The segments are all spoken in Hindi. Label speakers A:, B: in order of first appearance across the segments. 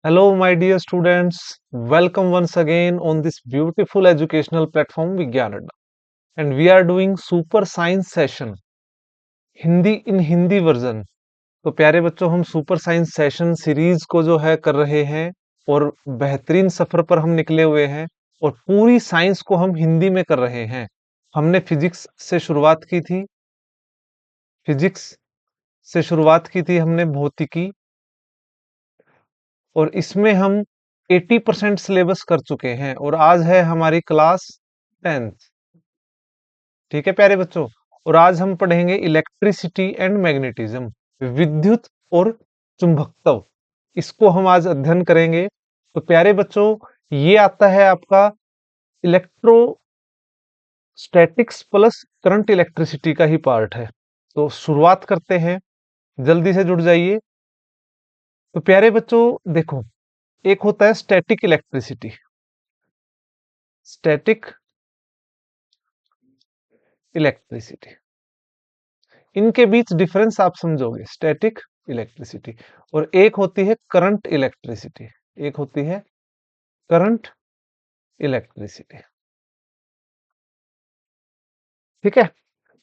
A: Hello, my dear students. Welcome once again on this beautiful educational platform Vigyan Adda. And we are doing super science session, Hindi in Hindi version. तो प्यारे बच्चों, हम सुपर साइंस सेशन सीरीज को जो है कर रहे हैं और बेहतरीन सफर पर हम निकले हुए हैं और पूरी साइंस को हम हिंदी में कर रहे हैं। हमने फिजिक्स से शुरुआत की थी, फिजिक्स से शुरुआत की थी हमने भौतिकी, और इसमें हम 80% सिलेबस कर चुके हैं और आज है हमारी क्लास 10th। ठीक है प्यारे बच्चों, और आज हम पढ़ेंगे इलेक्ट्रिसिटी एंड मैग्नेटिज्म, विद्युत और चुंबकत्व। इसको हम आज अध्ययन करेंगे। तो प्यारे बच्चों, ये आता है आपका इलेक्ट्रोस्टैटिक्स प्लस करंट इलेक्ट्रिसिटी का ही पार्ट है। तो शुरुआत करते हैं, जल्दी से जुड़ जाइए। तो प्यारे बच्चों देखो, एक होता है स्टैटिक इलेक्ट्रिसिटी, स्टैटिक इलेक्ट्रिसिटी। इनके बीच डिफरेंस आप समझोगे, स्टैटिक इलेक्ट्रिसिटी। और एक होती है करंट इलेक्ट्रिसिटी, एक होती है करंट इलेक्ट्रिसिटी। ठीक है,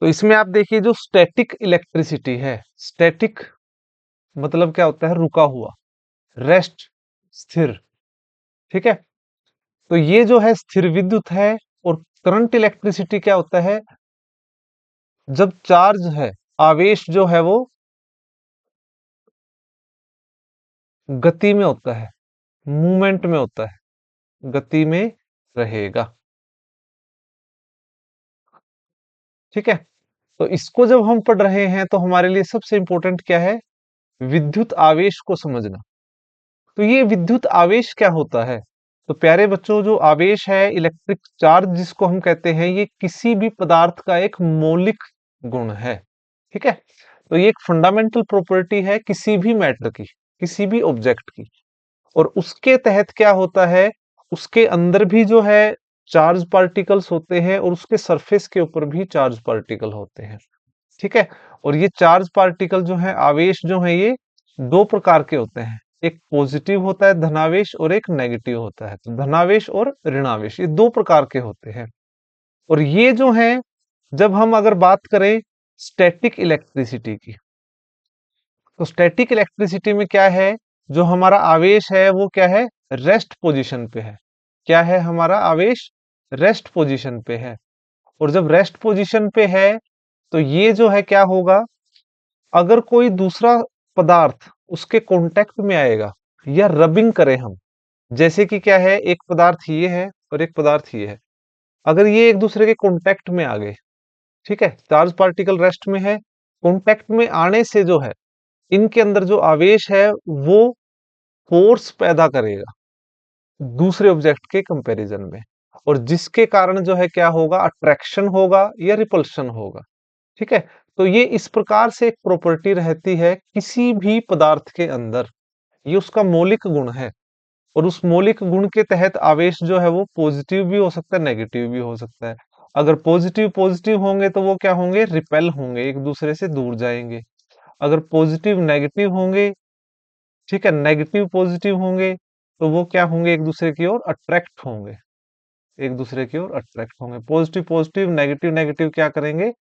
A: तो इसमें आप देखिए, जो स्टैटिक इलेक्ट्रिसिटी है, स्टैटिक मतलब क्या होता है? रुका हुआ, रेस्ट, स्थिर। ठीक है, तो ये जो है स्थिर विद्युत है। और करंट इलेक्ट्रिसिटी क्या होता है? जब चार्ज है, आवेश जो है वो गति में होता है, मूवमेंट में होता है, गति में रहेगा। ठीक है, तो इसको जब हम पढ़ रहे हैं तो हमारे लिए सबसे इंपॉर्टेंट क्या है? विद्युत आवेश को समझना। तो ये विद्युत आवेश क्या होता है? तो प्यारे बच्चों, जो आवेश है, इलेक्ट्रिक चार्ज जिसको हम कहते हैं, ये किसी भी पदार्थ का एक मौलिक गुण है। ठीक है, तो ये एक फंडामेंटल प्रॉपर्टी है किसी भी मैटर की, किसी भी ऑब्जेक्ट की। और उसके तहत क्या होता है? उसके अंदर भी जो है चार्ज पार्टिकल्स होते हैं और उसके सरफेस के ऊपर भी चार्ज पार्टिकल होते हैं। ठीक है, और ये चार्ज पार्टिकल जो है, आवेश जो है, ये दो प्रकार के होते हैं। एक पॉजिटिव होता है धनावेश, और एक नेगेटिव होता है। तो धनावेश और ऋणावेश, ये दो प्रकार के होते हैं। और ये जो है, जब हम अगर बात करें स्टैटिक इलेक्ट्रिसिटी की, तो स्टैटिक इलेक्ट्रिसिटी में क्या है? जो हमारा आवेश है वो क्या है? रेस्ट पोजीशन पे है। क्या है हमारा आवेश? रेस्ट पोजीशन पे है। और जब रेस्ट पोजीशन पे है, तो ये जो है क्या होगा? अगर कोई दूसरा पदार्थ उसके कांटेक्ट में आएगा या रबिंग करें हम, जैसे कि क्या है, एक पदार्थ ये है और एक पदार्थ ये है, अगर ये एक दूसरे के कांटेक्ट में आ गए, ठीक है, चार्ज पार्टिकल रेस्ट में है, कांटेक्ट में आने से जो है, इनके अंदर जो आवेश है वो फोर्स पैदा करेगा दूसरे ऑब्जेक्ट के कंपैरिजन में। और जिसके कारण जो है क्या होगा? अट्रैक्शन होगा या रिपल्शन होगा। ठीक है, तो ये इस प्रकार से एक प्रॉपर्टी रहती है किसी भी पदार्थ के अंदर, ये उसका मौलिक गुण है। और उस मौलिक गुण के तहत आवेश जो है वो पॉजिटिव भी हो सकता है, नेगेटिव भी हो सकता है। अगर पॉजिटिव पॉजिटिव होंगे तो वो क्या होंगे? रिपेल होंगे, एक दूसरे से दूर जाएंगे। अगर पॉजिटिव नेगेटिव होंगे, ठीक है, नेगेटिव पॉजिटिव होंगे, तो वो क्या होंगे? एक दूसरे की ओर अट्रैक्ट होंगे, एक दूसरे की ओर अट्रैक्ट होंगे। पॉजिटिव पॉजिटिव, नेगेटिव नेगेटिव क्या करेंगे?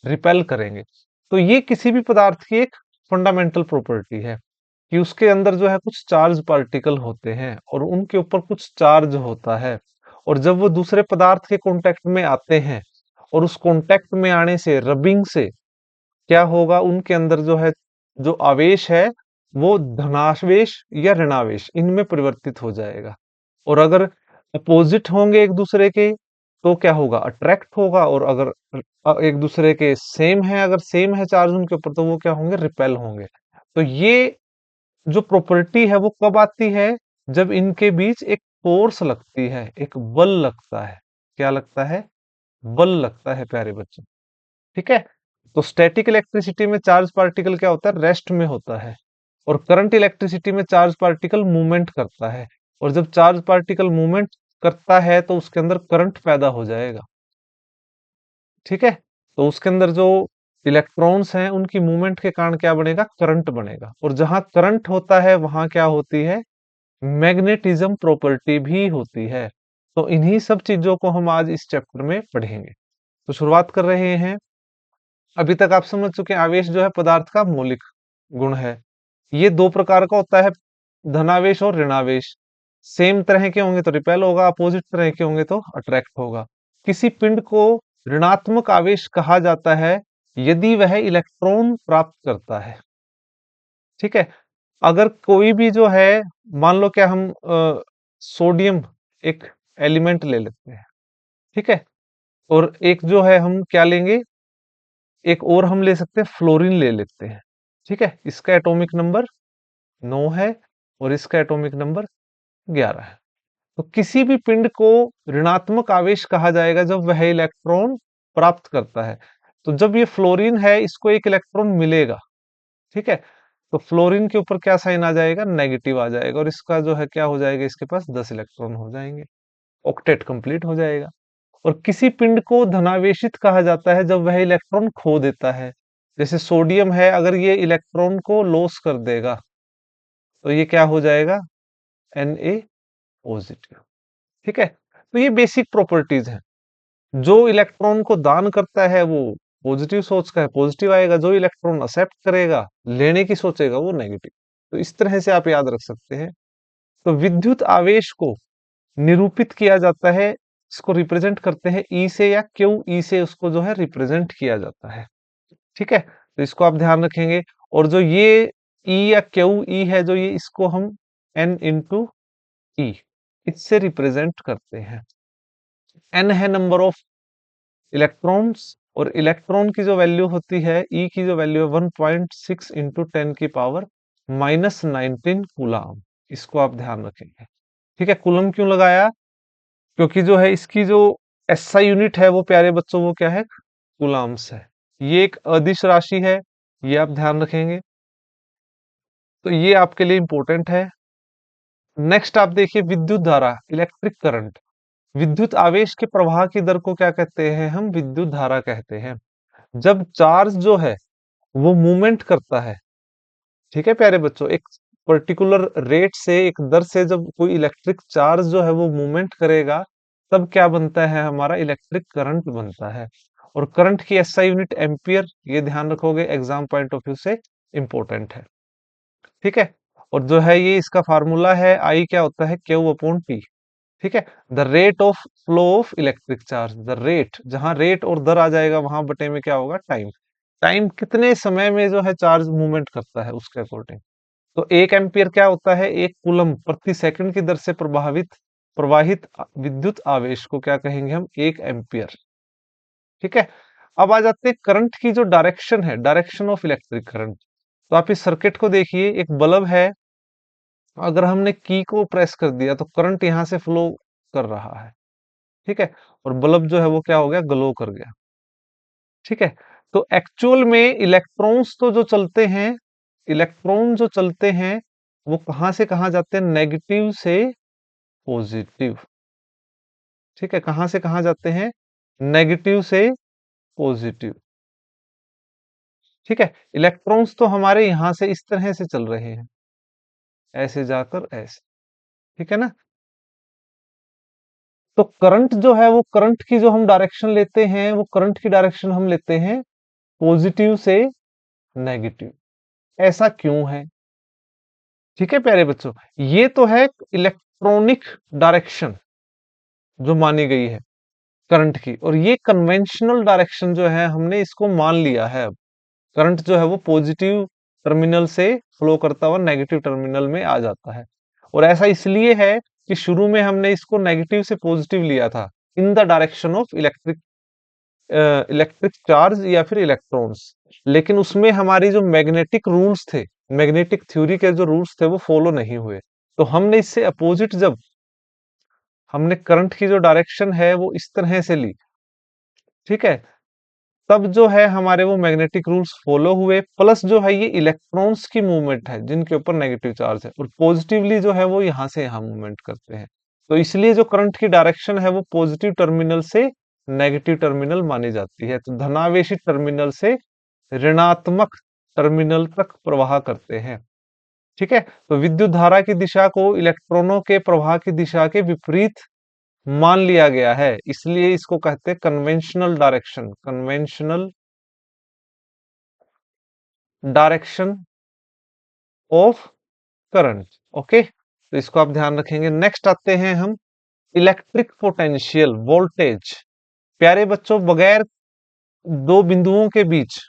A: रिपेल करेंगे। तो ये किसी भी पदार्थ की एक फंडामेंटल प्रॉपर्टी है कि उसके अंदर जो है कुछ चार्ज पार्टिकल होते हैं और उनके ऊपर कुछ चार्ज होता है। और जब वो दूसरे पदार्थ के कांटेक्ट में आते हैं, और उस कांटेक्ट में आने से, रबिंग से, क्या होगा? उनके अंदर जो है, जो आवेश है, वो धनावेश या ऋणावेश इनमें परिवर्तित हो जाएगा। और अगर अपोजिट होंगे एक दूसरे के, तो क्या होगा? अट्रैक्ट होगा। और अगर एक दूसरे के सेम है, अगर सेम है चार्ज उनके ऊपर, तो वो क्या होंगे? रिपेल होंगे। तो ये जो प्रॉपर्टी है वो कब आती है? जब इनके बीच एक फोर्स लगती है, एक बल लगता है। क्या लगता है? बल लगता है प्यारे बच्चों। ठीक है, तो स्टैटिक इलेक्ट्रिसिटी में चार्ज पार्टिकल क्या होता है? रेस्ट में होता है। और करंट इलेक्ट्रिसिटी में चार्ज पार्टिकल मूवमेंट करता है। और जब चार्ज पार्टिकल मूवमेंट करता है तो उसके अंदर करंट पैदा हो जाएगा। ठीक है, तो उसके अंदर जो इलेक्ट्रॉन्स हैं उनकी मूवमेंट के कारण क्या बनेगा? करंट बनेगा। और जहां करंट होता है वहां क्या होती है? मैग्नेटिज्म प्रॉपर्टी भी होती है। तो इन्हीं सब चीजों को हम आज इस चैप्टर में पढ़ेंगे। तो शुरुआत कर रहे हैं। अभी तक आप समझ चुके हैं आवेश जो है पदार्थ का मौलिक गुण है। ये दो प्रकार का होता है, धनावेश और ऋणावेश। सेम तरह के होंगे तो रिपेल होगा, अपोजिट तरह के होंगे तो अट्रैक्ट होगा। किसी पिंड को ऋणात्मक आवेश कहा जाता है यदि वह इलेक्ट्रॉन प्राप्त करता है। ठीक है। अगर कोई भी जो है, मान लो क्या हम सोडियम एक एलिमेंट ले लेते हैं। ठीक है। और एक जो है हम क्या लेंगे, एक और हम ले सकते हैं फ्लोरीन ले लेते हैं। ठीक है। इसका एटॉमिक नंबर 9 है और इसका एटॉमिक नंबर 11 है। तो किसी भी पिंड को ऋणात्मक आवेश कहा जाएगा जब वह इलेक्ट्रॉन प्राप्त करता है। तो जब ये फ्लोरीन है इसको एक इलेक्ट्रॉन मिलेगा। ठीक है। तो फ्लोरीन के ऊपर क्या साइन आ जाएगा, नेगेटिव आ जाएगा, और इसका जो है क्या हो जाएगा, इसके पास 10 इलेक्ट्रॉन हो जाएंगे, ऑक्टेट कंप्लीट हो जाएगा। और किसी पिंड को धनावेशित कहा जाता है जब वह इलेक्ट्रॉन खो देता है। जैसे सोडियम है, अगर ये इलेक्ट्रॉन को लॉस कर देगा तो ये क्या हो जाएगा, Na पॉजिटिव। ठीक है। तो ये बेसिक प्रॉपर्टीज हैं। जो इलेक्ट्रॉन को दान करता है वो पॉजिटिव सोच का है, पॉजिटिव आएगा। जो इलेक्ट्रॉन एक्सेप्ट करेगा, लेने की सोचेगा, वो नेगेटिव। तो इस तरह से आप याद रख सकते हैं। तो विद्युत आवेश को निरूपित किया जाता है, इसको रिप्रेजेंट करते हैं ई से या क्यू ई से, उसको जो है रिप्रेजेंट किया जाता है। ठीक है। तो इसको आप ध्यान रखेंगे। और जो ये ई या क्यू ई है, जो ये इसको हम एन इंटू ई इससे रिप्रेजेंट करते हैं। एन है नंबर ऑफ इलेक्ट्रॉन्स, और इलेक्ट्रॉन की जो वैल्यू होती है, ई की जो वैल्यू है 1.6 इंटू 10 की पावर -19 कूलम। इसको आप ध्यान रखेंगे। ठीक है। कूलम क्यों लगाया, क्योंकि जो है इसकी जो एसआई यूनिट है वो प्यारे बच्चों वो क्या है, कूलम्स है। ये एक अदिश राशि है, ये आप ध्यान रखेंगे। तो ये आपके लिए इंपॉर्टेंट है। नेक्स्ट आप देखिए, विद्युत धारा, इलेक्ट्रिक करंट। विद्युत आवेश के प्रवाह की दर को क्या कहते हैं, हम विद्युत धारा कहते हैं। जब चार्ज जो है वो मूवमेंट करता है, ठीक है प्यारे बच्चों, एक पर्टिकुलर रेट से, एक दर से जब कोई इलेक्ट्रिक चार्ज जो है वो मूवमेंट करेगा, तब क्या बनता है, हमारा इलेक्ट्रिक करंट बनता है। और करंट की एसआई यूनिट एम्पियर, ये ध्यान रखोगे, एग्जाम पॉइंट ऑफ व्यू से इंपॉर्टेंट है। ठीक है। और जो है ये इसका फार्मूला है, आई क्या होता है, क्यू अपॉन टी। ठीक है। The rate of flow of electric charge, the rate, जहां रेट और दर आ जाएगा वहां बटे में क्या होगा, टाइम। टाइम कितने समय में जो है चार्ज मूवमेंट करता है उसके अकॉर्डिंग। तो 1 एम्पियर क्या होता है, 1 कूलम प्रति सेकंड की दर से प्रभावित प्रवाहित विद्युत आवेश को क्या कहेंगे हम, 1 एम्पियर। ठीक है। अब आ जाते हैं करंट की जो डायरेक्शन है, डायरेक्शन ऑफ इलेक्ट्रिक करंट। तो आप इस सर्किट को देखिए, एक बल्ब है, अगर हमने की को प्रेस कर दिया तो करंट यहां से फ्लो कर रहा है। ठीक है। और बल्ब जो है वो क्या हो गया, ग्लो कर गया। ठीक है। तो एक्चुअल में इलेक्ट्रॉन्स तो जो चलते हैं, इलेक्ट्रॉन जो चलते हैं वो कहां से कहां जाते हैं, नेगेटिव से पॉजिटिव। ठीक है। कहां से कहां जाते हैं, नेगेटिव से पॉजिटिव। ठीक है। इलेक्ट्रॉन्स तो हमारे यहां से इस तरह से चल रहे हैं, ऐसे जाकर ऐसे। ठीक है ना। तो करंट जो है वो, करंट की जो हम डायरेक्शन लेते हैं, वो करंट की डायरेक्शन हम लेते हैं पॉजिटिव से नेगेटिव। ऐसा क्यों है, ठीक है प्यारे बच्चों। ये तो है इलेक्ट्रॉनिक डायरेक्शन जो मानी गई है करंट की, और ये कन्वेंशनल डायरेक्शन जो है हमने इसको मान लिया है। अब करंट जो है वो पॉजिटिव टर्मिनल से फ्लो करता हुआ नेगेटिव टर्मिनल में आ जाता है। और ऐसा इसलिए है कि शुरू में हमने इसको नेगेटिव से पॉजिटिव लिया था, in the direction of electric electric charge या फिर इलेक्ट्रॉन्स। लेकिन उसमें हमारी जो मैग्नेटिक रूल्स थे, मैग्नेटिक थ्योरी के जो रूल्स थे वो फॉलो नहीं हुए। तो हमने इससे अपोजिट, जब हमने करंट की जो डायरेक्शन है वो इस तरह से ली, ठीक है, तब जो है हमारे वो मैग्नेटिक रूल्स फॉलो हुए। प्लस जो है ये इलेक्ट्रॉन्स की मूवमेंट है जिनके ऊपर नेगेटिव चार्ज है, और पॉजिटिवली जो है वो यहाँ से यहाँ मूवमेंट करते हैं। तो इसलिए जो करंट की डायरेक्शन है वो पॉजिटिव टर्मिनल से नेगेटिव टर्मिनल मानी जाती है। तो धनावेशित टर्मिनल से ऋणात्मक टर्मिनल तक प्रवाह करते हैं। ठीक है। तो विद्युत धारा की दिशा को इलेक्ट्रॉनों के प्रवाह की दिशा के विपरीत मान लिया गया है, इसलिए इसको कहते हैं conventional direction, conventional direction of current. Okay, तो इसको आप ध्यान रखेंगे। नेक्स्ट आते हैं हम इलेक्ट्रिक पोटेंशियल वोल्टेज। प्यारे बच्चों, बगैर दो बिंदुओं के बीच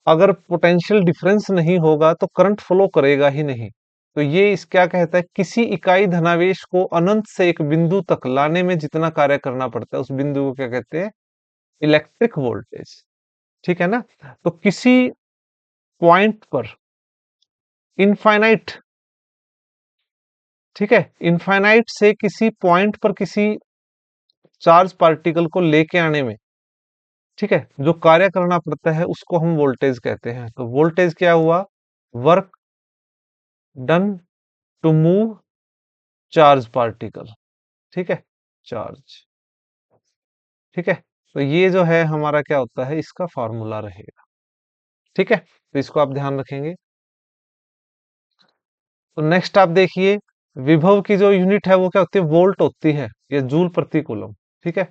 A: अगर पोटेंशियल डिफरेंस नहीं होगा तो करंट फ्लो करेगा ही नहीं। तो ये इस क्या कहता है, किसी इकाई धनावेश को अनंत से एक बिंदु तक लाने में जितना कार्य करना पड़ता है उस बिंदु को क्या कहते हैं, इलेक्ट्रिक वोल्टेज। ठीक है ना। तो किसी पॉइंट पर इनफाइनाइट, ठीक है, इनफाइनाइट से किसी पॉइंट पर किसी चार्ज पार्टिकल को लेके आने में, ठीक है, जो कार्य करना पड़ता है उसको हम वोल्टेज कहते हैं। तो वोल्टेज क्या हुआ, work done to move charge particle. ठीक है, चार्ज। ठीक है, तो ये जो है हमारा क्या होता है, इसका फॉर्मूला रहेगा। ठीक है, तो इसको आप ध्यान रखेंगे। तो नेक्स्ट आप देखिए, विभव की जो यूनिट है वो क्या होती है, वोल्ट होती है, या जूल प्रति कूलम। ठीक है,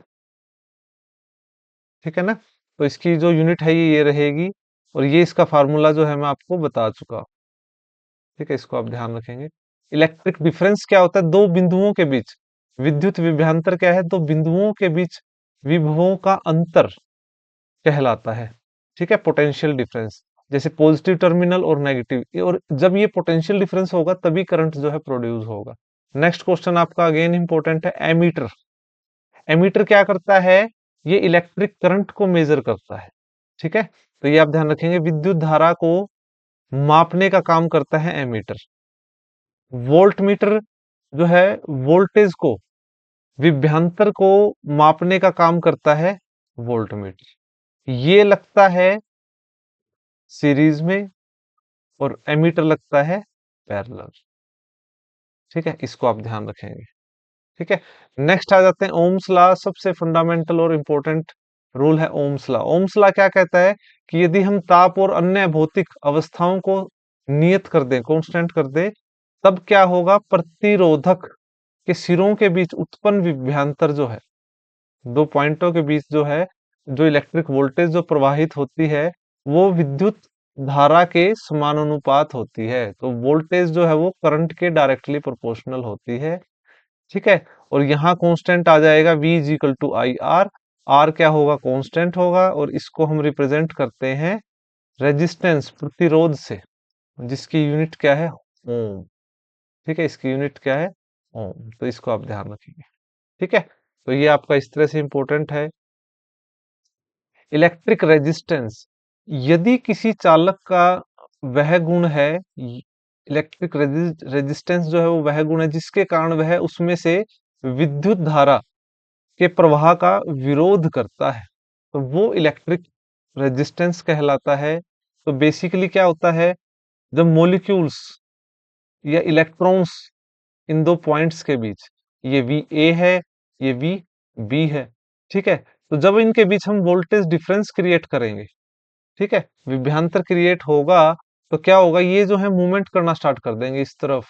A: ठीक है ना। तो इसकी जो यूनिट है ये रहेगी, और ये इसका फार्मूला जो है मैं आपको बता चुका हूं। ठीक है, इसको आप ध्यान रखेंगे। इलेक्ट्रिक डिफरेंस क्या होता है, दो बिंदुओं के बीच। विद्युत विभवांतर क्या है, दो बिंदुओं के बीच विभवों का अंतर कहलाता है। ठीक है, पोटेंशियल डिफरेंस, जैसे पॉजिटिव टर्मिनल और नेगेटिव, और जब ये पोटेंशियल डिफरेंस होगा तभी करंट जो है प्रोड्यूस होगा। नेक्स्ट क्वेश्चन आपका अगेन इंपॉर्टेंट है, एमीटर। एमीटर क्या करता है, ये इलेक्ट्रिक करंट को मेजर करता है। ठीक है, तो ये आप ध्यान रखेंगे, विद्युत धारा को मापने का काम करता है एमीटर। वोल्ट मीटर जो है वोल्टेज को, विभवांतर को मापने का काम करता है वोल्ट मीटर। ये लगता है सीरीज में, और एमीटर लगता है पैरेलल। ठीक है, इसको आप ध्यान रखेंगे। ठीक है, नेक्स्ट आ जाते हैं ओम्स लॉ। सबसे फंडामेंटल और इंपॉर्टेंट रूल है ओम्स लॉ। ओम्स लॉ क्या कहता है कि यदि हम ताप और अन्य भौतिक अवस्थाओं को नियत कर दें, कांस्टेंट कर दें, तब क्या होगा, प्रतिरोधक के सिरों के बीच उत्पन्न विभवांतर जो है, दो पॉइंटों के बीच जो है, जो इलेक्ट्रिक वोल्टेज जो प्रवाहित होती है वो विद्युत धारा के समानुपात होती है। तो वोल्टेज जो है वो करंट के डायरेक्टली प्रोपोर्शनल होती है। ठीक है, और यहाँ कांस्टेंट आ जाएगा V is equal to I R. R क्या होगा, कांस्टेंट होगा, और इसको हम रिप्रेजेंट करते हैं रेजिस्टेंस, प्रतिरोध से, जिसकी यूनिट क्या है, ओम। ठीक है, इसकी यूनिट क्या है, ओम। तो इसको आप ध्यान रखेंगे। ठीक है, तो ये आपका इस तरह से इंपॉर्टेंट है। इलेक्ट्रिक रेजिस्टेंस, यदि किसी चालक का वह गुण है, इलेक्ट्रिक रेजिस्टेंस जो है वो वह गुण है जिसके कारण वह उसमें से विद्युत धारा के प्रवाह का विरोध करता है, तो वो इलेक्ट्रिक रेजिस्टेंस कहलाता है। तो बेसिकली क्या होता है, जब मॉलिक्यूल्स या इलेक्ट्रॉन्स इन दो पॉइंट्स के बीच, ये वी ए है, ये वी बी है, ठीक है, तो जब इनके बीच हम वोल्टेज डिफरेंस क्रिएट करेंगे, ठीक है, विभवांतर क्रिएट होगा, तो क्या होगा, ये जो है मूवमेंट करना स्टार्ट कर देंगे इस तरफ,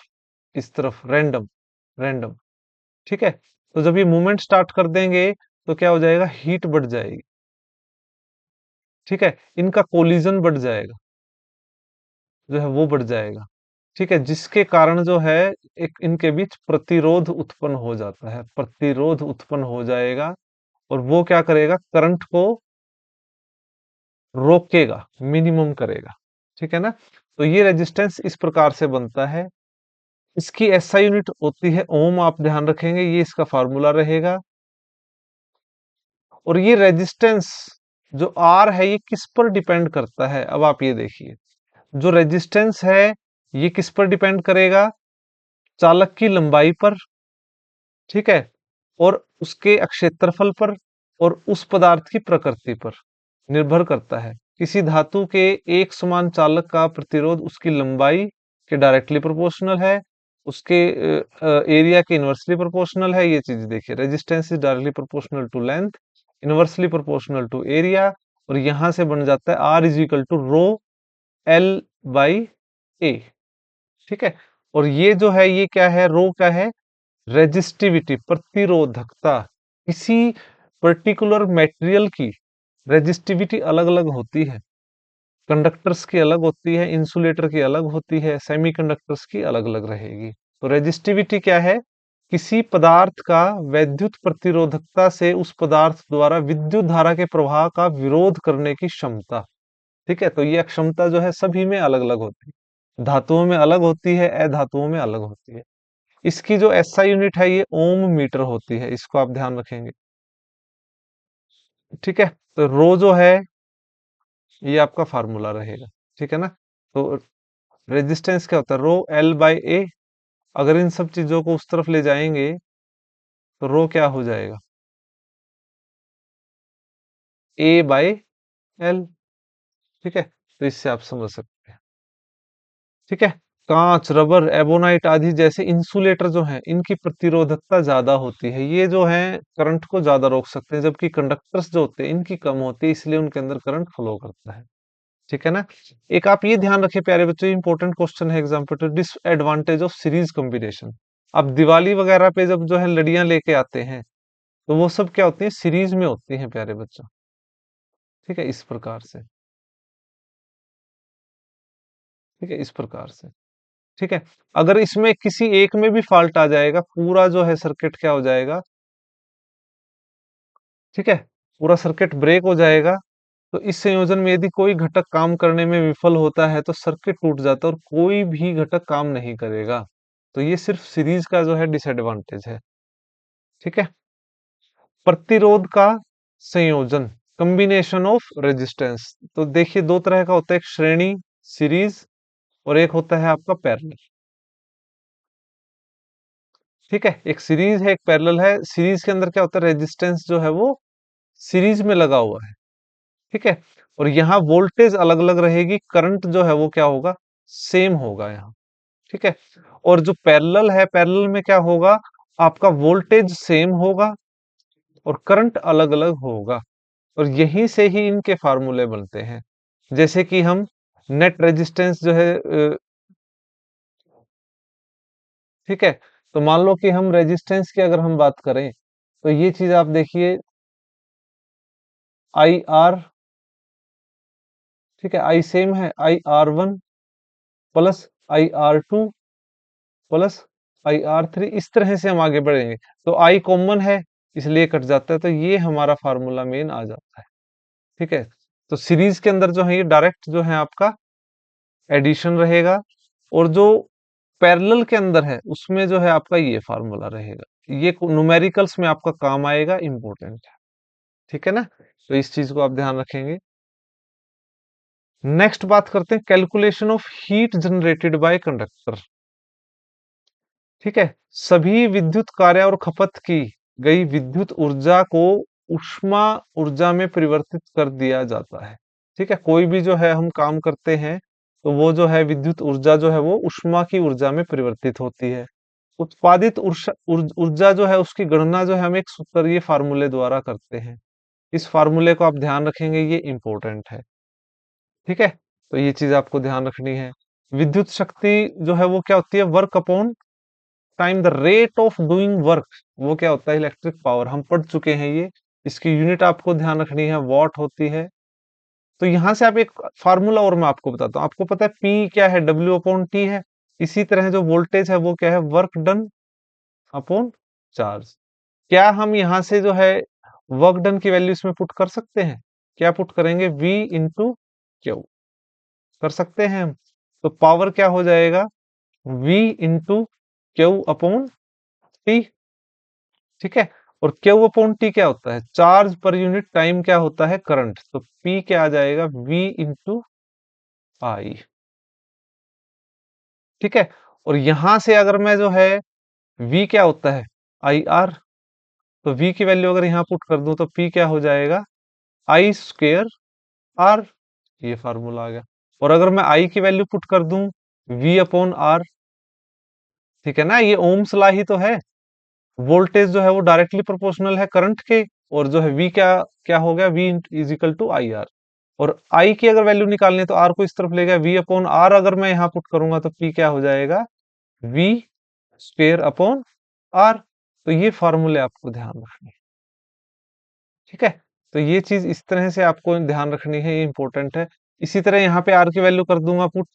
A: इस तरफ, रैंडम, रैंडम। ठीक है, तो जब ये मूवमेंट स्टार्ट कर देंगे तो क्या हो जाएगा, हीट बढ़ जाएगी। ठीक है, इनका कोलिजन बढ़ जाएगा, जो है वो बढ़ जाएगा। ठीक है, जिसके कारण जो है एक इनके बीच प्रतिरोध उत्पन्न हो जाता है, प्रतिरोध उत्पन्न हो जाएगा, और वो क्या करेगा, करंट को रोकेगा, मिनिमम करेगा। ठीक है ना। तो ये रेजिस्टेंस इस प्रकार से बनता है। इसकी एसआई यूनिट होती है ओम, आप ध्यान रखेंगे, ये इसका फार्मूला रहेगा। और ये रेजिस्टेंस जो आर है ये किस पर डिपेंड करता है, अब आप ये देखिए, जो रेजिस्टेंस है ये किस पर डिपेंड करेगा, चालक की लंबाई पर, ठीक है, और उसके क्षेत्रफल पर, और उस पदार्थ की प्रकृति पर निर्भर करता है। किसी धातु के एक समान चालक का प्रतिरोध उसकी लंबाई के डायरेक्टली प्रोपोर्शनल है, उसके एरिया के इनवर्सली प्रोपोर्शनल है। ये चीज देखिए, resistance is directly proportional to length, inversely proportional to area, और यहां से बन जाता है R is equal to rho L by A. ठीक है। और ये जो है ये क्या है, रो क्या है, रेजिस्टिविटी, प्रतिरोधकता। किसी पर्टिकुलर मटेरियल की रेजिस्टिविटी अलग अलग होती है। कंडक्टर्स की अलग होती है, इंसुलेटर की अलग होती है, सेमीकंडक्टर्स की अलग अलग रहेगी। तो रेजिस्टिविटी क्या है, किसी पदार्थ का वैद्युत प्रतिरोधकता से उस पदार्थ द्वारा विद्युत धारा के प्रवाह का विरोध करने की क्षमता। ठीक है, तो ये क्षमता जो है सभी में अलग अलग होती है, धातुओं में अलग होती है, अधातुओं में अलग होती है। इसकी जो एसआई यूनिट है ये ओम मीटर होती है, इसको आप ध्यान रखेंगे। ठीक है, तो रो जो है ये आपका फार्मूला रहेगा। ठीक है ना। तो रेजिस्टेंस क्या होता है, रो एल बाई ए। अगर इन सब चीजों को उस तरफ ले जाएंगे तो रो क्या हो जाएगा, ए बाई एल। ठीक है, तो इससे आप समझ सकते हैं। ठीक है। कांच, रबर, एबोनाइट आदि जैसे इंसुलेटर जो हैं इनकी प्रतिरोधकता ज्यादा होती है, ये जो है करंट को ज्यादा रोक सकते हैं, जबकि कंडक्टर्स जो होते हैं इनकी कम होती है, इसलिए उनके अंदर करंट फ्लो करता है। ठीक है ना। एक आप ये ध्यान रखिए प्यारे बच्चों, इंपॉर्टेंट क्वेश्चन है एग्जाम पे, तो डिसएडवांटेज ऑफ सीरीज कॉम्बिनेशन। अब दिवाली वगैरह पे जब जो है लड़ियां लेके आते हैं तो वो सब क्या होती है, सीरीज में होती हैं प्यारे बच्चों। ठीक है, इस प्रकार से। ठीक है, इस प्रकार से। ठीक है। अगर इसमें किसी एक में भी फॉल्ट आ जाएगा, पूरा जो है सर्किट क्या हो जाएगा। ठीक है, पूरा सर्किट ब्रेक हो जाएगा। तो इस संयोजन में यदि कोई घटक काम करने में विफल होता है तो सर्किट टूट जाता है और कोई भी घटक काम नहीं करेगा। तो ये सिर्फ सीरीज का जो है डिसएडवांटेज है। ठीक है। प्रतिरोध का संयोजन, कॉम्बिनेशन ऑफ रेजिस्टेंस। तो देखिए दो तरह का होता है, एक श्रेणी सीरीज और एक होता है आपका पैरेलल। ठीक है, एक सीरीज है एक पैरेलल है। सीरीज के अंदर क्या होता है, रेजिस्टेंस जो है वो सीरीज में लगा हुआ है। ठीक है, और यहाँ वोल्टेज अलग अलग रहेगी, करंट जो है वो क्या होगा, सेम होगा यहाँ। ठीक है, और जो पैरेलल है, पैरेलल में क्या होगा, आपका वोल्टेज सेम होगा और करंट अलग अलग होगा। और यहीं से ही इनके फार्मूले बनते हैं। जैसे कि हम नेट रेजिस्टेंस जो है ठीक है, तो मान लो कि हम रेजिस्टेंस की अगर हम बात करें तो ये चीज आप देखिए, आई आर। ठीक है, आई सेम है, आई R1 प्लस आई R2 प्लस आई R3, इस तरह से हम आगे बढ़ेंगे। तो आई कॉमन है इसलिए कट जाता है, तो ये हमारा फार्मूला मेन आ जाता है। ठीक है, तो सीरीज के अंदर जो है ये डायरेक्ट जो है आपका एडिशन रहेगा, और जो पैरेलल के अंदर है उसमें जो है आपका ये फार्मूला रहेगा। ये न्यूमेरिकल्स में आपका काम आएगा, इंपॉर्टेंट है। ठीक है ना, तो इस चीज को आप ध्यान रखेंगे। नेक्स्ट बात करते हैं, calculation of heat generated by conductor. ठीक है, सभी विद्युत कार्य और खपत की गई विद्युत ऊर्जा को ऊष्मा ऊर्जा में परिवर्तित कर दिया जाता है। ठीक है, कोई भी जो है हम काम करते हैं तो वो जो है विद्युत ऊर्जा जो है वो ऊष्मा की ऊर्जा में परिवर्तित होती है। उत्पादित ऊर्जा जो है उसकी गणना जो है हम एक सूत्रीय फार्मूले द्वारा करते हैं। इस फार्मूले को आप ध्यान रखेंगे, ये इंपॉर्टेंट है। ठीक है, तो ये चीज आपको ध्यान रखनी है। विद्युत शक्ति जो है वो क्या होती है, work upon time, the rate of doing work, वो क्या होता है, इलेक्ट्रिक पावर। हम पढ़ चुके हैं ये, इसकी यूनिट आपको ध्यान रखनी है, वॉट होती है। तो यहां से आप एक फार्मूला और मैं आपको बताता हूँ, आपको पता है पी क्या है, डब्ल्यू अपॉन टी है। इसी तरह जो वोल्टेज है वो क्या है, वर्क डन अपॉन चार्ज। क्या हम यहां से जो है वर्क डन की वैल्यू इसमें पुट कर सकते हैं, क्या पुट करेंगे, V इंटू क्यू, कर सकते हैं हम। तो पावर क्या हो जाएगा, V into Q upon T. ठीक है, और क्यू अपॉन टी क्या होता है, चार्ज पर यूनिट टाइम क्या होता है, करंट। तो P क्या आ जाएगा, V इंटू आई। ठीक है, और यहां से अगर मैं जो है V क्या होता है, IR, तो V की वैल्यू अगर यहां पुट कर दूं तो P क्या हो जाएगा, आई स्क्वेयर आर। ये फार्मूला आ गया। और अगर मैं आई की वैल्यू पुट कर दूं, V अपॉन आर। ठीक है ना, ये ओम्स लॉ ही तो है। वोल्टेज जो है वो डायरेक्टली प्रोपोर्शनल है करंट के, और जो है V क्या क्या हो गया, V is equal to I R. और आई की अगर वैल्यू निकालनी है तो आर को इस तरफ ले गया, वी अपॉन आर अगर मैं यहां पुट करूंगा तो पी क्या हो जाएगा, वी स्क्वेयर अपॉन आर। तो ये फॉर्मूले आपको ध्यान रखने हैं, ठीक है। तो ये चीज इस तरह से आपको ध्यान रखनी है, ये इंपॉर्टेंट है। इसी तरह यहाँ पे आर की वैल्यू कर दूंगा पुट,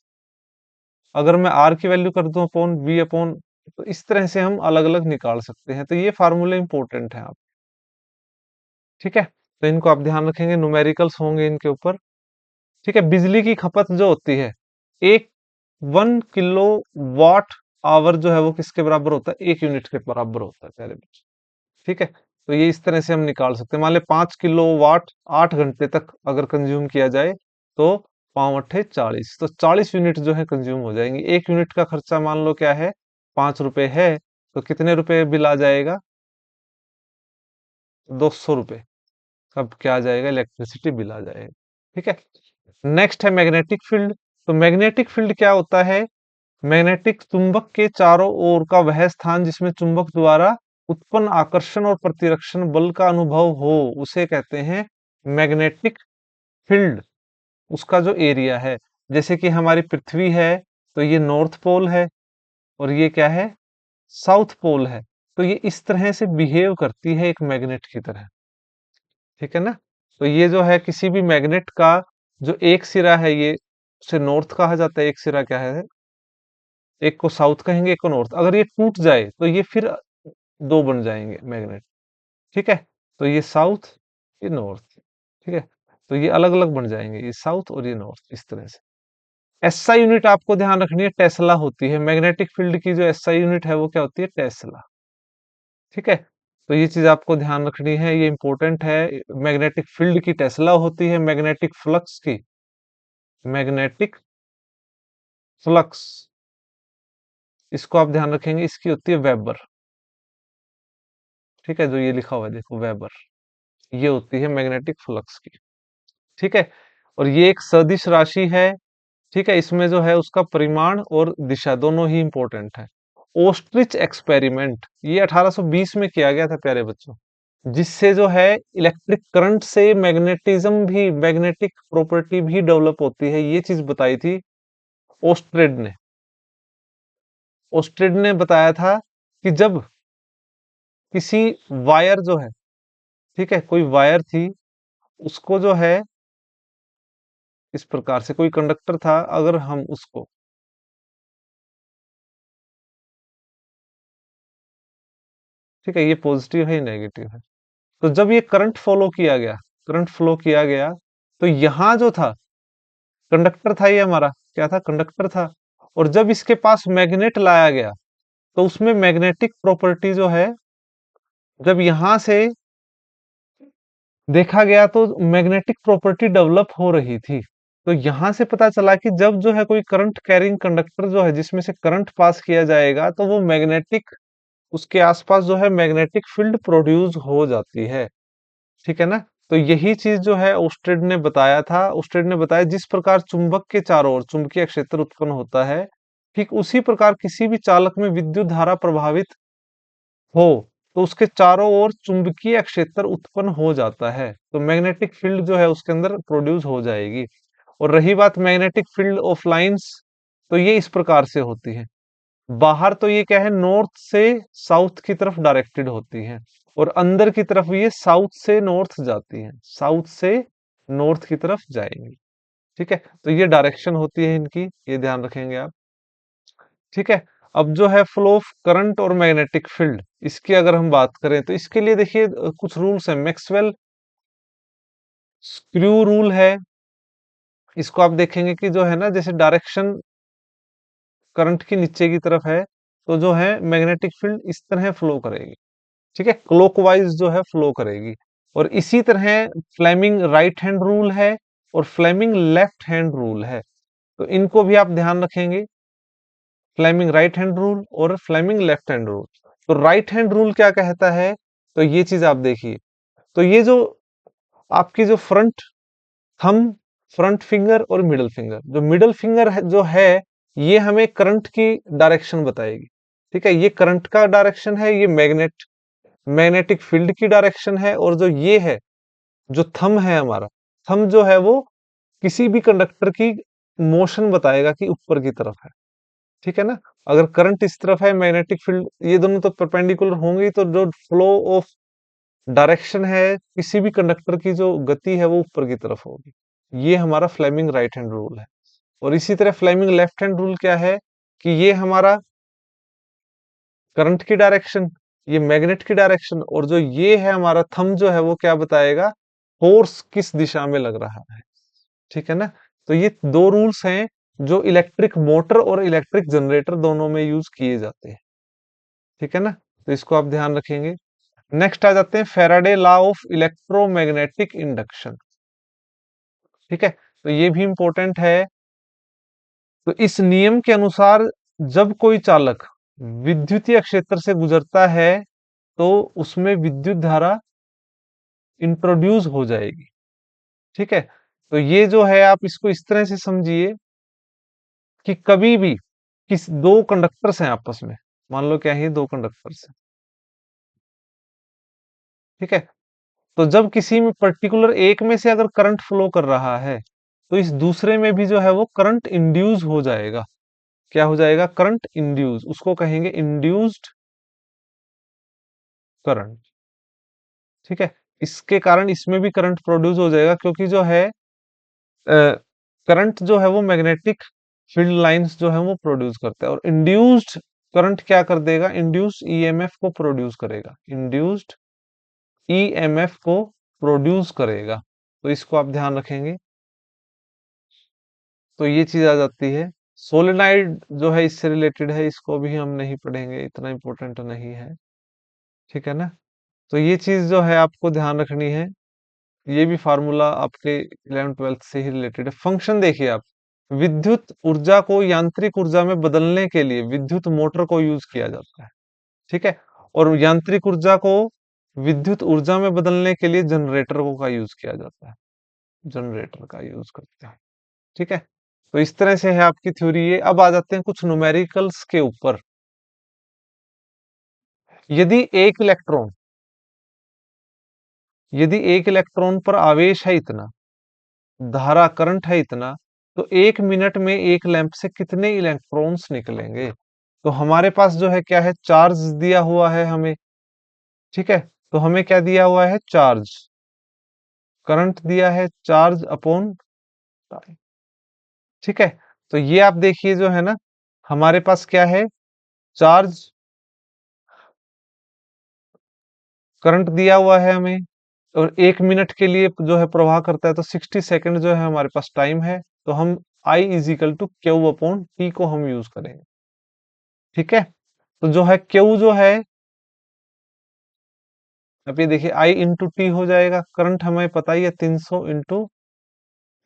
A: अगर मैं आर की वैल्यू कर दूं अपॉन वी अपॉन, तो इस तरह से हम अलग अलग निकाल सकते हैं। तो ये फार्मूले इंपॉर्टेंट है आप, ठीक है। तो इनको आप ध्यान रखेंगे, न्यूमेरिकल्स होंगे इनके ऊपर, ठीक है। बिजली की खपत जो होती है, एक 1 किलो वाट आवर जो है वो किसके बराबर होता है, 1 यूनिट के बराबर होता है प्यारे बच्चे, ठीक है। तो ये इस तरह से हम निकाल सकते हैं। मान ले 5 किलो वाट 8 घंटे तक अगर कंज्यूम किया जाए तो 5 × 8 = 40, तो 40 यूनिट जो है कंज्यूम हो जाएंगे। 1 यूनिट का खर्चा मान लो क्या है, 5 रुपए है, तो कितने रुपए बिल आ जाएगा, 200 रुपए अब क्या आ जाएगा, इलेक्ट्रिसिटी बिल आ जाएगा, ठीक है। नेक्स्ट है मैग्नेटिक फील्ड। तो मैग्नेटिक फील्ड क्या होता है, मैग्नेटिक चुंबक के चारों ओर का वह स्थान जिसमें चुंबक द्वारा उत्पन्न आकर्षण और प्रतिरक्षण बल का अनुभव हो, उसे कहते हैं मैग्नेटिक फील्ड। उसका जो एरिया है, जैसे कि हमारी पृथ्वी है तो ये नॉर्थ पोल है, और ये क्या है, साउथ पोल है। तो ये इस तरह से बिहेव करती है एक मैग्नेट की तरह, ठीक है ना। तो ये जो है किसी भी मैग्नेट का जो एक सिरा है, ये उसे नॉर्थ कहा जाता है, एक सिरा क्या है, एक को साउथ कहेंगे, एक को नॉर्थ। अगर ये टूट जाए तो ये फिर दो बन जाएंगे मैग्नेट, ठीक है। तो ये साउथ, ये नॉर्थ, ठीक है। तो ये अलग अलग बन जाएंगे, ये साउथ और ये नॉर्थ, इस तरह से। एसआई यूनिट आपको ध्यान रखनी है, टेस्ला होती है। मैग्नेटिक फील्ड की जो एसआई यूनिट है वो क्या होती है, टेस्ला, ठीक है। तो ये चीज आपको ध्यान रखनी है, ये इंपॉर्टेंट है। मैग्नेटिक फील्ड की टेस्ला होती है, मैग्नेटिक फ्लक्स की, मैग्नेटिक फ्लक्स, इसको आप ध्यान रखेंगे, इसकी होती है वेबर, ठीक है। जो ये लिखा हुआ है देखो वेबर, ये होती है मैग्नेटिक फ्लक्स की, ठीक है। और ये एक सदिश राशि है, ठीक है। इसमें जो है उसका परिमाण और दिशा दोनों ही इंपॉर्टेंट है। ओस्ट्रिच एक्सपेरिमेंट ये 1820 में किया गया था प्यारे बच्चों, जिससे जो है इलेक्ट्रिक करंट से मैग्नेटिज्म भी, मैग्नेटिक प्रॉपर्टी भी डेवलप होती है, ये चीज बताई थी ओस्ट्रेड ने। ओस्ट्रेड ने बताया था कि जब किसी वायर जो है, ठीक है, कोई वायर थी, उसको जो है इस प्रकार से कोई कंडक्टर था, अगर हम उसको, ठीक है, ये पॉजिटिव है ये नेगेटिव है, तो जब ये करंट फॉलो किया गया, करंट फ्लो किया गया, तो यहां जो था कंडक्टर था, ये हमारा क्या था, कंडक्टर था। और जब इसके पास मैग्नेट लाया गया तो उसमें मैग्नेटिक प्रॉपर्टी जो है, जब यहां से देखा गया तो मैग्नेटिक प्रॉपर्टी डेवलप हो रही थी। तो यहां से पता चला कि जब जो है कोई करंट कैरिंग कंडक्टर जो है जिसमें से करंट पास किया जाएगा, तो वो मैग्नेटिक, उसके आसपास जो है मैग्नेटिक फील्ड प्रोड्यूस हो जाती है, ठीक है ना। तो यही चीज जो है ओस्टेड ने बताया था। ओस्टेड ने बताया जिस प्रकार चुंबक के चारों ओर चुंबकीय क्षेत्र उत्पन्न होता है, ठीक उसी प्रकार किसी भी चालक में विद्युत धारा प्रभावित हो तो उसके चारों ओर चुंबकीय क्षेत्र उत्पन्न हो जाता है, तो मैग्नेटिक फील्ड जो है उसके अंदर प्रोड्यूस हो जाएगी। और रही बात मैग्नेटिक फील्ड ऑफ लाइंस, तो ये इस प्रकार से होती है। बाहर तो ये क्या है, नॉर्थ से साउथ की तरफ डायरेक्टेड होती है, और अंदर की तरफ ये साउथ से नॉर्थ जाती है, साउथ से नॉर्थ की तरफ जाएंगी, ठीक है। तो ये डायरेक्शन होती है इनकी, ये ध्यान रखेंगे आप, ठीक है। अब जो है फ्लो ऑफ करंट और मैग्नेटिक फील्ड, इसकी अगर हम बात करें तो इसके लिए देखिए कुछ रूल्स हैं। मैक्सवेल स्क्रू रूल है, इसको आप देखेंगे कि जो है ना, जैसे डायरेक्शन करंट की नीचे की तरफ है, तो जो है मैग्नेटिक फील्ड इस तरह फ्लो करेगी, ठीक है, क्लॉकवाइज जो है फ्लो करेगी। और इसी तरह फ्लेमिंग राइट हैंड रूल है और फ्लेमिंग लेफ्ट हैंड रूल है, तो इनको भी आप ध्यान रखेंगे, फ्लेमिंग राइट हैंड रूल और फ्लेमिंग लेफ्ट हैंड रूल। तो राइट हैंड रूल क्या कहता है, तो ये चीज आप देखिए, तो ये जो आपकी जो फ्रंट थंब, फ्रंट फिंगर और मिडल फिंगर, जो मिडल फिंगर है, जो है ये हमें करंट की डायरेक्शन बताएगी, ठीक है। ये करंट का डायरेक्शन है, ये मैग्नेटिक फील्ड की डायरेक्शन है, और जो ये है, जो थंब है हमारा, थंब जो है वो किसी भी कंडक्टर की मोशन बताएगा कि ऊपर की तरफ है। ठीक है ना? अगर करंट इस तरफ है, मैग्नेटिक फील्ड, ये दोनों तो परपेंडिकुलर होंगे ही, तो जो फ्लो ऑफ डायरेक्शन है किसी भी कंडक्टर की, जो गति है वो ऊपर की तरफ होगी। ये हमारा फ्लेमिंग राइट हैंड रूल है। और इसी तरह फ्लेमिंग लेफ्ट हैंड रूल क्या है कि ये हमारा करंट की डायरेक्शन, ये मैग्नेट की डायरेक्शन, और जो ये है हमारा थंब जो है वो क्या बताएगा, फोर्स किस दिशा में लग रहा है। ठीक है ना? तो ये दो रूल्स हैं जो इलेक्ट्रिक मोटर और इलेक्ट्रिक जनरेटर दोनों में यूज किए जाते हैं। ठीक है ना? तो इसको आप ध्यान रखेंगे। नेक्स्ट आ जाते हैं Faraday law of electromagnetic induction. ठीक है, तो ये भी इंपॉर्टेंट है। तो इस नियम के अनुसार जब कोई चालक विद्युतीय क्षेत्र से गुजरता है तो उसमें विद्युत धारा इंट्रोड्यूस हो जाएगी। ठीक है, तो ये जो है आप इसको इस तरह से समझिए कि कभी भी किस दो कंडक्टर्स हैं आपस में, मान लो क्या है, दो कंडक्टर्स हैं। ठीक है, तो जब किसी में पर्टिकुलर एक में से अगर करंट फ्लो कर रहा है तो इस दूसरे में भी जो है वो करंट इंड्यूस हो जाएगा। क्या हो जाएगा? करंट इंड्यूस, उसको कहेंगे इंड्यूस्ड करंट। ठीक है, इसके कारण इसमें भी करंट प्रोड्यूस हो जाएगा, क्योंकि जो है करंट जो है वो मैग्नेटिक फील्ड लाइंस जो है वो प्रोड्यूस करता है, और इंड्यूस्ड करंट क्या कर देगा? इंड्यूस्ड ईएमएफ को प्रोड्यूस करेगा, इंड्यूस्ड ईएमएफ को प्रोड्यूस करेगा। तो इसको आप ध्यान रखेंगे। तो ये चीज आ जाती है। सोलेनाइड जो है इससे रिलेटेड है, इसको भी हम नहीं पढ़ेंगे, इतना इंपॉर्टेंट नहीं है। ठीक है ना? तो ये चीज जो है आपको ध्यान रखनी है। ये भी फार्मूला आपके 11 ट्वेल्थ से ही रिलेटेड है। फंक्शन देखिए आप, विद्युत ऊर्जा को यांत्रिक ऊर्जा में बदलने के लिए विद्युत मोटर को यूज किया जाता है। ठीक है, और यांत्रिक ऊर्जा को विद्युत ऊर्जा में बदलने के लिए जनरेटर को का यूज किया जाता है, जनरेटर का यूज करते हैं। ठीक है, तो इस तरह से है आपकी थ्योरी ये। अब आ जाते हैं कुछ न्यूमेरिकल्स के ऊपर। यदि एक इलेक्ट्रॉन यदि एक इलेक्ट्रॉन पर आवेश है इतना, धारा करंट है इतना, तो 1 मिनट में एक लैंप से कितने इलेक्ट्रॉन्स निकलेंगे? तो हमारे पास जो है क्या है, चार्ज दिया हुआ है हमें। ठीक है, तो हमें क्या दिया हुआ है? चार्ज। करंट दिया है चार्ज अपॉन टाइम। ठीक है, तो ये आप देखिए जो है ना, हमारे पास क्या है, चार्ज, करंट दिया हुआ है हमें, और 1 मिनट के लिए जो है प्रवाह करता है, तो 60 सेकंड जो है हमारे पास टाइम है। तो हम I is equal to Q upon T को हम यूज करेंगे। ठीक है, तो जो है क्यू जो है, अब ये देखिए I इंटू टी हो जाएगा। करंट हमें पता ही है 300 इंटू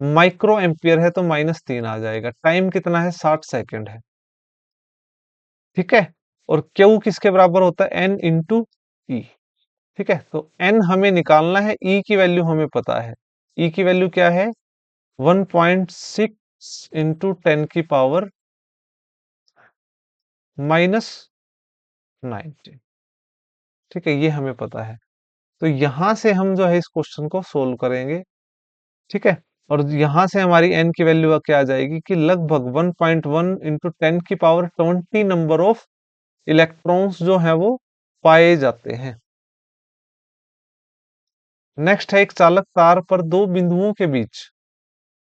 A: माइक्रो एम्पियर है, तो -3 आ जाएगा। टाइम कितना है? 60 सेकंड है। ठीक है, और क्यू किसके बराबर होता है? एन इंटू ई। ठीक है, तो एन हमें निकालना है, ई की वैल्यू हमें पता है। ई की वैल्यू क्या है? 1.6 इंटू 10 की पावर -19। ठीक है, ये हमें पता है। तो यहां से हम जो है इस क्वेश्चन को सोल्व करेंगे। ठीक है, और यहां से हमारी एन की वैल्यू क्या आ जाएगी कि लगभग 1.1 इंटू 10 की पावर 20 नंबर ऑफ इलेक्ट्रॉन्स जो है वो पाए जाते हैं। नेक्स्ट है, एक चालक तार पर दो बिंदुओं के बीच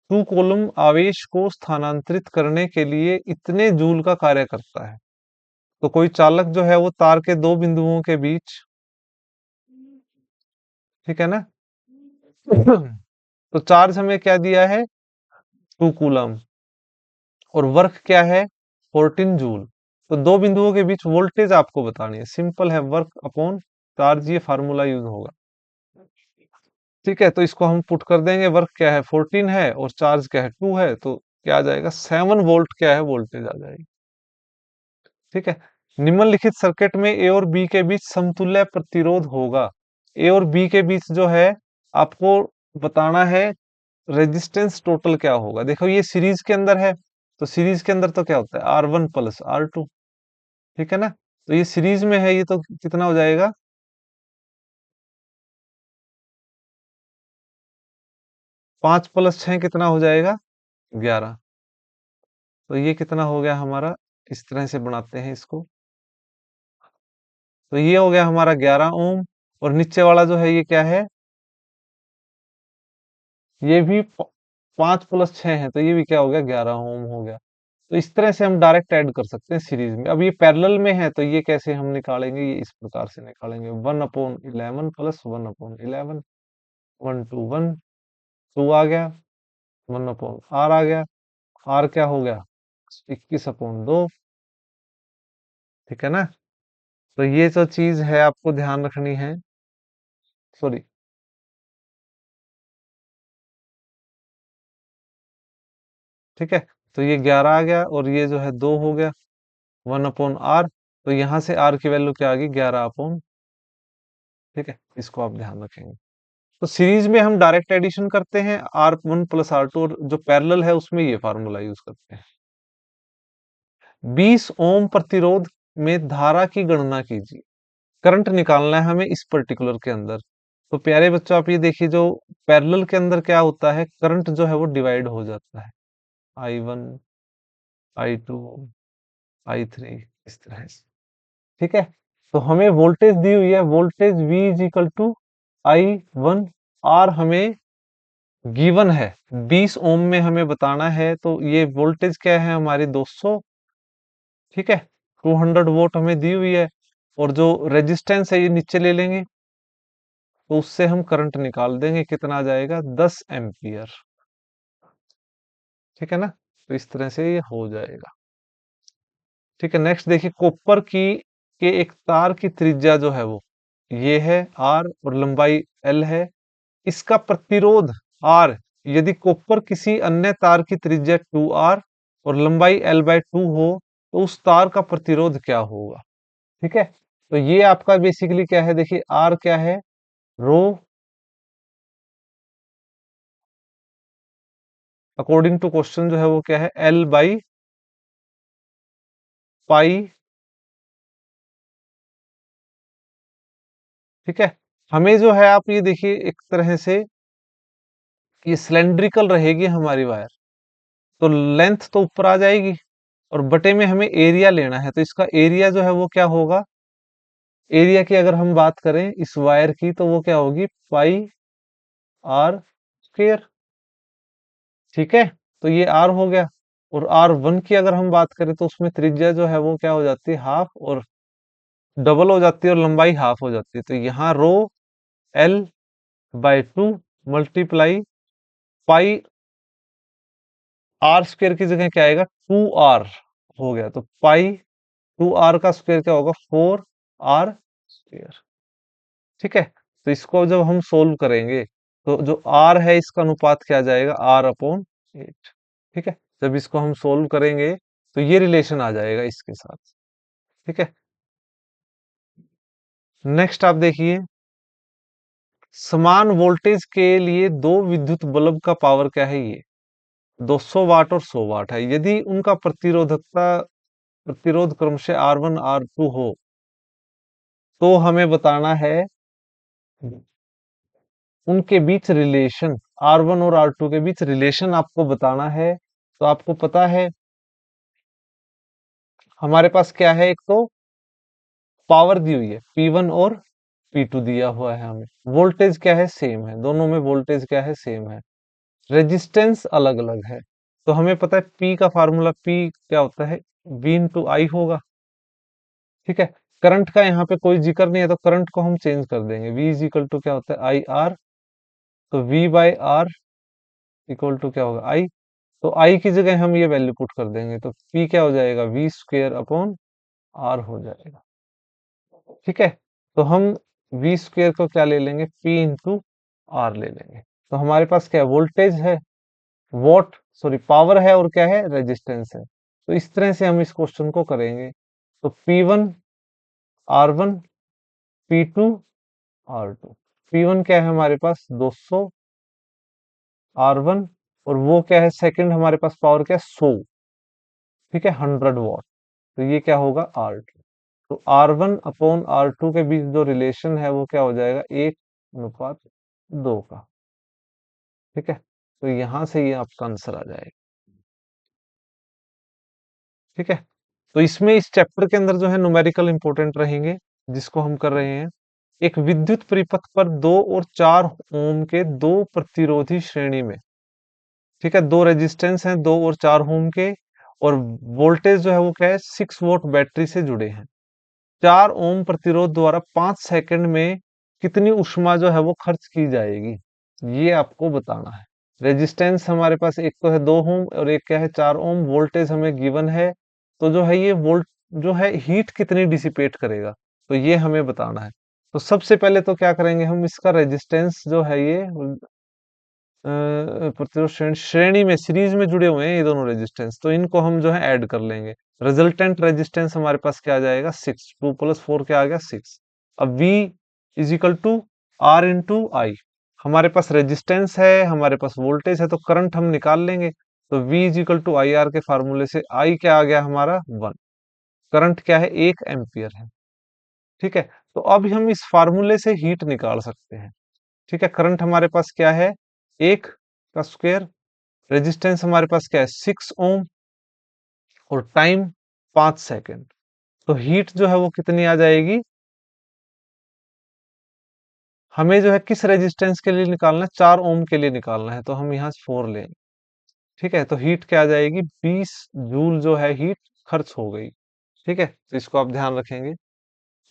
A: 2 कूलम आवेश को स्थानांतरित करने के लिए इतने जूल का कार्य करता है। तो कोई चालक जो है वो तार के दो बिंदुओं के बीच, ठीक है ना, तो चार्ज हमें क्या दिया है? 2 कूलम, और वर्क क्या है? 14 जूल। तो दो बिंदुओं के बीच वोल्टेज आपको बतानी है। सिंपल है, वर्क अपॉन चार्ज, ये फार्मूला यूज होगा। ठीक है, तो इसको हम पुट कर देंगे। वर्क क्या है? 14 है, और चार्ज क्या है? 2 है, तो क्या आ जाएगा? 7 वोल्ट क्या है? वोल्टेज आ जाएगी। ठीक है, निम्नलिखित सर्किट में ए और बी के बीच समतुल्य प्रतिरोध होगा। ए और बी के बीच जो है आपको बताना है रेजिस्टेंस टोटल क्या होगा। देखो ये सीरीज के अंदर है, तो सीरीज के अंदर तो क्या होता है? R1 + R2। ठीक है ना, तो ये सीरीज में है, ये तो कितना हो जाएगा? 5 + 6 कितना हो जाएगा? 11। तो ये कितना हो गया हमारा? इस तरह से बनाते हैं इसको। तो ये हो गया हमारा 11 ओम। और नीचे वाला जो है ये क्या है? ये भी 5 + 6 है, तो ये भी क्या हो गया? 11 ओम हो गया। तो इस तरह से हम डायरेक्ट ऐड कर सकते हैं सीरीज में। अब ये पैरेलल में है, तो ये कैसे हम निकालेंगे? ये इस प्रकार से निकालेंगे, 1/11 + 1/11। 1 2 1, 2 आ गया, 1/r आ गया। r क्या हो गया? 21/2। ठीक है ना? तो ये जो चीज है आपको ध्यान रखनी है। सॉरी, ठीक है। तो ये 11 आ गया और ये जो है 2 हो गया, 1/r। तो यहां से r की वैल्यू क्या आ गई? 11/। ठीक है, इसको आप ध्यान रखेंगे। तो सीरीज में हम डायरेक्ट एडिशन करते हैं, R1 + R2, और जो पैरेलल है उसमें ये फार्मूला यूज करते हैं। 20 ओम प्रतिरोध में धारा की गणना कीजिए। करंट निकालना है हमें इस पर्टिकुलर के अंदर। तो प्यारे बच्चों, आप ये देखिए, जो पैरेलल के अंदर क्या होता है, करंट जो है वो डिवाइड हो जाता है, I1, I2, I3, इस तरह से। ठीक है। तो हमें वोल्टेज दी हुई है, वोल्टेज V = I1। R हमें गिवन है, 20 ओम में हमें बताना है। तो ये वोल्टेज क्या है हमारी? 200। ठीक है, 200 वोल्ट हमें दी हुई है। और जो रेजिस्टेंस है ये नीचे ले लेंगे, तो उससे हम करंट निकाल देंगे, कितना आ जाएगा? 10 एम्पियर। ठीक है ना? तो इस तरह से ये हो जाएगा। ठीक है, नेक्स्ट देखिए, कॉपर की के एक तार की त्रिज्या जो है वो ये है R, और लंबाई L है। इसका प्रतिरोध R, यदि कॉपर किसी अन्य तार की त्रिज्या 2R और लंबाई L/2 हो, तो उस तार का प्रतिरोध क्या होगा? ठीक है। तो ये आपका बेसिकली क्या है? देखिए, R क्या है? रो, अकॉर्डिंग टू क्वेश्चन जो है वो क्या है? L/पाई। ठीक है। हमें जो है, आप ये देखिए, एक तरह से ये सिलेंड्रिकल रहेगी हमारी वायर, तो लेंथ तो ऊपर आ जाएगी, और बटे में हमें एरिया लेना है। तो इसका एरिया जो है वो क्या होगा? एरिया की अगर हम बात करें इस वायर की, तो वो क्या होगी? πr²। ठीक है। तो ये r हो गया। और R1 की अगर हम बात करें, तो उसमें त्रिज्या जो है वो क्या हो जाती है? हाफ, और डबल हो जाती है, और लंबाई हाफ हो जाती है। तो यहाँ L/2 मल्टीप्लाई पाई r² की जगह क्या आएगा? 2r हो गया। तो π/2r का स्क्वायर क्या होगा? 4r²। ठीक है। तो इसको जब हम सोल्व करेंगे, तो जो r है इसका अनुपात क्या आ जाएगा? R/8। ठीक है। जब इसको हम सोल्व करेंगे, तो ये रिलेशन आ जाएगा इसके साथ। ठीक है। नेक्स्ट आप देखिए, समान वोल्टेज के लिए दो विद्युत बल्ब का पावर क्या है? ये 200 वाट और 100 वाट है। यदि उनका प्रतिरोध क्रमशः R1 R2 हो, तो हमें बताना है उनके बीच रिलेशन, R1 और R2 के बीच रिलेशन आपको बताना है। तो आपको पता है हमारे पास क्या है? एक तो पावर दी हुई है P1 और P2 दिया हुआ है हमें। वोल्टेज क्या है? सेम है, दोनों में वोल्टेज क्या है? सेम है। रेजिस्टेंस अलग अलग है। तो हमें पता है P का फार्मूला, P क्या होता है? V × I होगा। ठीक है। करंट का यहाँ पे कोई जिक्र नहीं है, तो करंट को हम चेंज कर देंगे। V = क्या होता है? IR। तो V/R = क्या होगा? I। तो I की जगह हम ये वैल्यू पुट कर देंगे, तो P क्या हो जाएगा? V²/R हो जाएगा। ठीक है। तो हम V² को क्या ले लेंगे? P × R ले लेंगे। तो हमारे पास क्या है? वोल्टेज है, वॉट सॉरी पावर है, और क्या है? रेजिस्टेंस है। तो इस तरह से हम इस क्वेश्चन को करेंगे। तो P1 R1, P2 R2। P1 क्या है हमारे पास? 200 R1, और वो क्या है? सेकंड हमारे पास पावर क्या है? 100। ठीक है, 100 वॉट। तो ये क्या होगा? R2। तो R1/R2 के बीच जो रिलेशन है वो क्या हो जाएगा? 1:2 का। ठीक है। तो यहां से ये आपका आंसर आ जाएगा। ठीक है, तो इसमें इस चैप्टर के अंदर जो है न्यूमेरिकल इंपॉर्टेंट रहेंगे, जिसको हम कर रहे हैं। एक विद्युत परिपथ पर 2 और 4 ओम के दो प्रतिरोधी श्रेणी में, ठीक है, दो रेजिस्टेंस हैं 2 और 4 ओम के, और वोल्टेज जो है वो क्या है, 6 वोल्ट बैटरी से जुड़े हैं। 4 ओम प्रतिरोध द्वारा 5 सेकंड में कितनी ऊष्मा जो है वो खर्च की जाएगी, ये आपको बताना है। रेजिस्टेंस हमारे पास एक तो है 2 ओम और एक क्या है 4 ओम, वोल्टेज हमें गिवन है, तो जो है ये वोल्ट जो है हीट कितनी डिसिपेट करेगा, तो ये हमें बताना है। तो सबसे पहले तो क्या करेंगे हम, इसका रेजिस्टेंस जो है ये प्रतिरोध श्रेणी में सीरीज में जुड़े हुए हैं ये दोनों रेजिस्टेंस, तो इनको हम जो है ऐड कर लेंगे। रिजल्टेंट रेजिस्टेंस हमारे पास क्या आ जाएगा, 6, 2 + 4 क्या आ गया 6। अब V is equal to R into I, हमारे पास रेजिस्टेंस है, हमारे पास वोल्टेज है, तो करंट हम निकाल लेंगे। तो V is equal to I R के फार्मूले से I क्या आ गया हमारा 1, करंट क्या है 1 एम्पियर है। ठीक है, तो अब हम इस फार्मूले से हीट निकाल सकते हैं। ठीक है, करंट हमारे पास क्या है 1 का स्क्वायर, रेजिस्टेंस हमारे पास क्या है 6 ओम, और टाइम 5 सेकंड। तो हीट जो है वो कितनी आ जाएगी, हमें जो है किस रेजिस्टेंस के लिए निकालना है, 4 ओम के लिए निकालना है, तो हम यहाँ से 4 लेंगे। ठीक है, तो हीट क्या आ जाएगी 20 जूल जो है हीट खर्च हो गई। ठीक है, तो इसको आप ध्यान रखेंगे।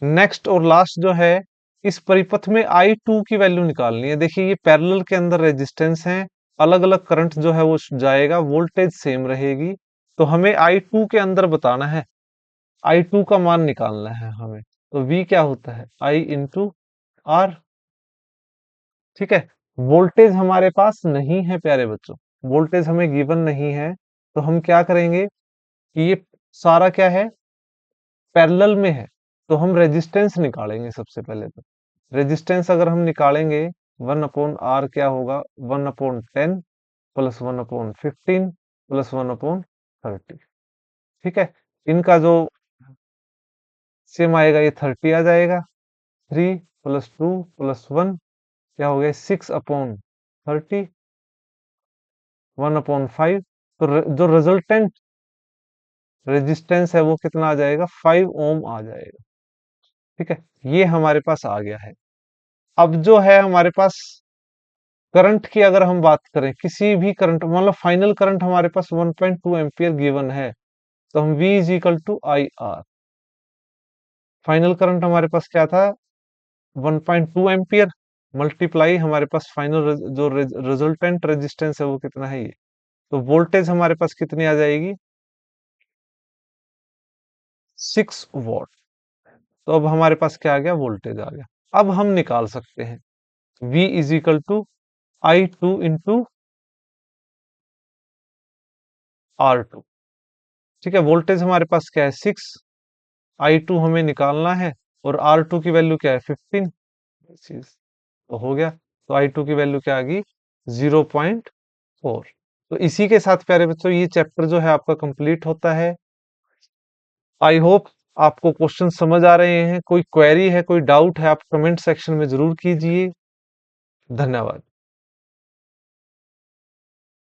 A: नेक्स्ट और लास्ट जो है, इस परिपथ में I2 की वैल्यू निकालनी है। देखिए ये पैरेलल के अंदर रेजिस्टेंस है, अलग अलग करंट जो है वो जाएगा, वोल्टेज सेम रहेगी, तो हमें I2 के अंदर बताना है, I2 का मान निकालना है हमें। तो V क्या होता है I इंटू आर। ठीक है, वोल्टेज हमारे पास नहीं है प्यारे बच्चों, वोल्टेज हमें गिवन नहीं है, तो हम क्या करेंगे कि ये सारा क्या है पैरेलल में है, तो हम रेजिस्टेंस निकालेंगे सबसे पहले। तो रेजिस्टेंस अगर हम निकालेंगे, 1/R क्या होगा 1/10 प्लस 1/15 प्लस 1/30। ठीक है, इनका जो सेम आएगा ये 30 आ जाएगा। 3 + 2 + 1 क्या हो गया 6/30, 1/5। तो जो रिजल्टेंट रेजिस्टेंस है वो कितना आ जाएगा 5 ओम आ जाएगा। ठीक है, ये हमारे पास आ गया है। अब जो है हमारे पास करंट की अगर हम बात करें, किसी भी करंट मतलब फाइनल करंट हमारे पास 1.2 एम्पियर गिवन है, तो हम V is equal to I R, final current हमारे पास क्या था 1.2 एम्पियर, मल्टीप्लाई हमारे पास फाइनल जो रिजल्टेंट रेजिस्टेंस है वो कितना है ये, तो वोल्टेज हमारे पास कितनी आ जाएगी 6 वॉट। तो अब हमारे पास क्या आ गया वोल्टेज आ गया। अब हम निकाल सकते हैं V is equal to I2 into R2। ठीक है, वोल्टेज हमारे पास क्या है 6, I2 हमें निकालना है, और R2 की वैल्यू क्या है 15। चीज तो हो गया, तो I2 की वैल्यू क्या आ गई 0.4। तो इसी के साथ प्यारे बच्चों ये चैप्टर जो है आपका कंप्लीट होता है। आई होप आपको क्वेश्चन समझ आ रहे हैं, कोई क्वेरी है कोई डाउट है आप कमेंट सेक्शन में जरूर कीजिए। धन्यवाद।